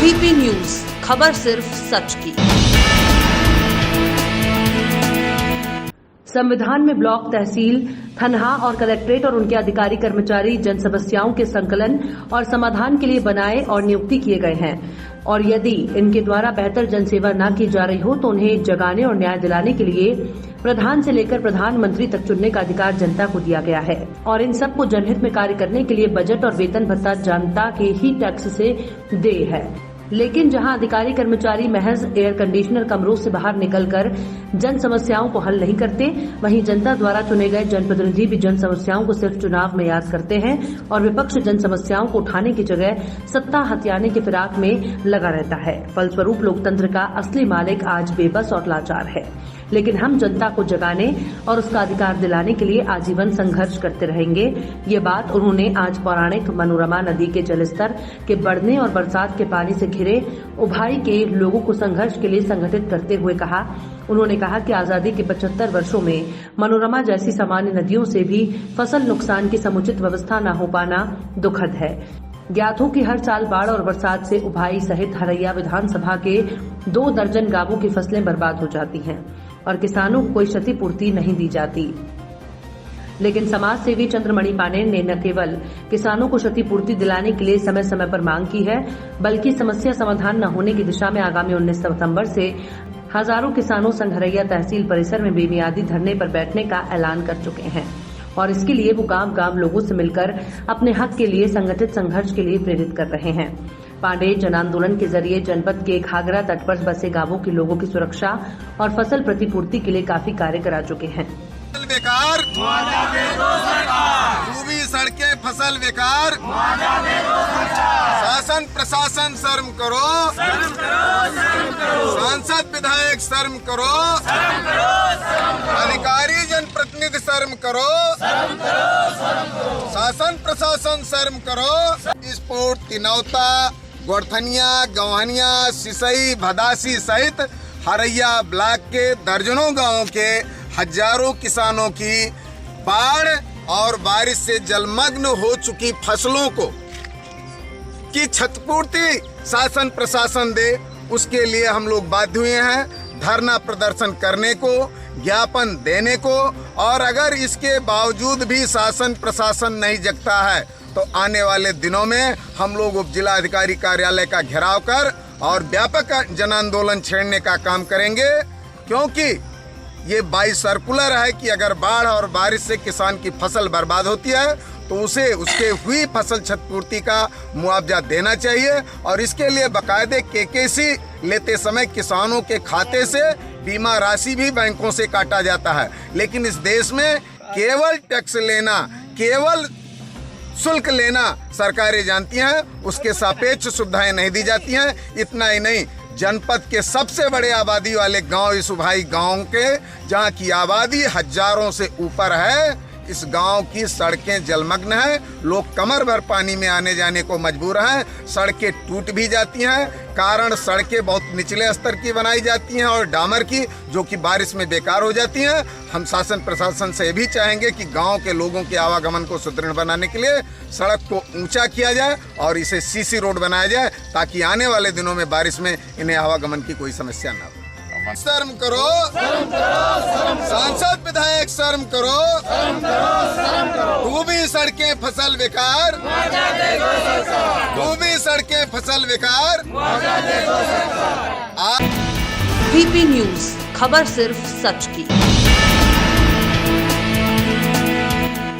VP news, खबर सिर्फ सच की। संविधान में ब्लॉक, तहसील, थनहा और कलेक्ट्रेट और उनके अधिकारी कर्मचारी जन समस्याओं के संकलन और समाधान के लिए बनाए और नियुक्ति किए गए हैं और यदि इनके द्वारा बेहतर जनसेवा न की जा रही हो तो उन्हें जगाने और न्याय दिलाने के लिए प्रधान से लेकर प्रधानमंत्री तक चुनने का अधिकार जनता को दिया गया है और इन सबको जनहित में कार्य करने के लिए बजट और वेतन भत्ता जनता के ही टैक्स से देय है। लेकिन जहां अधिकारी कर्मचारी महज एयर कंडीशनर कमरों से बाहर निकलकर जन समस्याओं को हल नहीं करते, वहीं जनता द्वारा चुने गए जनप्रतिनिधि भी जन समस्याओं को सिर्फ चुनाव में याद करते हैं और विपक्ष जन समस्याओं को उठाने की जगह सत्ता हथियाने के फिराक में लगा रहता है। फलस्वरूप लोकतंत्र का असली मालिक आज बेबस और लाचार है। लेकिन हम जनता को जगाने और उसका अधिकार दिलाने के लिए आजीवन संघर्ष करते रहेंगे। ये बात उन्होंने आज पौराणिक मनोरमा नदी के जलस्तर के बढ़ने और बरसात के पानी से घिरे उभाई के लोगों को संघर्ष के लिए संगठित करते हुए कहा। उन्होंने कहा कि आजादी के 75 वर्षों में मनोरमा जैसी सामान्य नदियों से भी फसल नुकसान की समुचित व्यवस्था न हो पाना दुखद है। ज्ञात हो कि हर साल बाढ़ और बरसात से उभाई सहित हरैया विधानसभा के 2 दर्जन गांवों की फसलें बर्बाद हो जाती हैं और किसानों को कोई क्षतिपूर्ति नहीं दी जाती। लेकिन समाज सेवी चंद्रमणि पांडेय ने न केवल किसानों को क्षतिपूर्ति दिलाने के लिए समय समय पर मांग की है, बल्कि समस्या समाधान न होने की दिशा में आगामी 19 सितंबर से हजारों किसानों संघ हरैया तहसील परिसर में बेमियादी धरने पर बैठने का ऐलान कर चुके हैं और इसके लिए वो गांव-गांव लोगों से मिलकर अपने हक के लिए संगठित संघर्ष के लिए प्रेरित कर रहे हैं। पांडेय जन आंदोलन के जरिए जनपद के घाघरा तट पर बसे गांवों के लोगों की सुरक्षा और फसल प्रतिपूर्ति के लिए काफी कार्य करा चुके हैं। बेकार डूबी सड़कें, फसल बेकार, शासन प्रशासन शर्म करो, सांसद विधायक शर्म करो, अधिकारी जनप्रतिनिधि शर्म करो, शासन प्रशासन शर्म करो। स्पोर्ट, तिनौता, गोरथनिया, गवानिया, सिसई, भदासी सहित हरैया ब्लॉक के दर्जनों गांवों के हजारों किसानों की बाढ़ और बारिश से जलमग्न हो चुकी फसलों को की क्षतिपूर्ति शासन प्रशासन दे, उसके लिए हम लोग बाध्य हुए हैं धरना प्रदर्शन करने को, ज्ञापन देने को। और अगर इसके बावजूद भी शासन प्रशासन नहीं जगता है तो आने वाले दिनों में हम लोग उप जिला अधिकारी कार्यालय का घेराव कर और व्यापक जन आंदोलन छेड़ने का काम करेंगे, क्योंकि ये बाई सर्कुलर है कि अगर बाढ़ और बारिश से किसान की फसल बर्बाद होती है तो उसे उसके हुई फसल क्षतिपूर्ति का मुआवजा देना चाहिए और इसके लिए बाकायदे केकेसी लेते समय किसानों के खाते से बीमा राशि भी बैंकों से काटा जाता है। लेकिन इस देश में केवल टैक्स लेना, केवल शुल्क लेना सरकारें जानती हैं, उसके सापेक्ष सुविधाएं नहीं दी जाती हैं। इतना ही नहीं, जनपद के सबसे बड़े आबादी वाले गांव इस उभाई गांव के, जहां की आबादी हजारों से ऊपर है, इस गांव की सड़कें जलमग्न हैं, लोग कमर भर पानी में आने जाने को मजबूर हैं, सड़कें टूट भी जाती हैं। कारण सड़कें बहुत निचले स्तर की बनाई जाती हैं और डामर की, जो कि बारिश में बेकार हो जाती हैं। हम शासन प्रशासन से भी चाहेंगे कि गांव के लोगों के आवागमन को सुदृढ़ बनाने के लिए सड़क को ऊंचा किया जाए और इसे सीसी रोड बनाया जाए, ताकि आने वाले दिनों में बारिश में इन्हें आवागमन की कोई समस्या न हो। शर्म करो, सांसद विधायक शर्म करो, डूबी सड़कें फसल बेकार, डूबी सड़कें फसल बेकार। वीपी न्यूज, खबर सिर्फ सच की।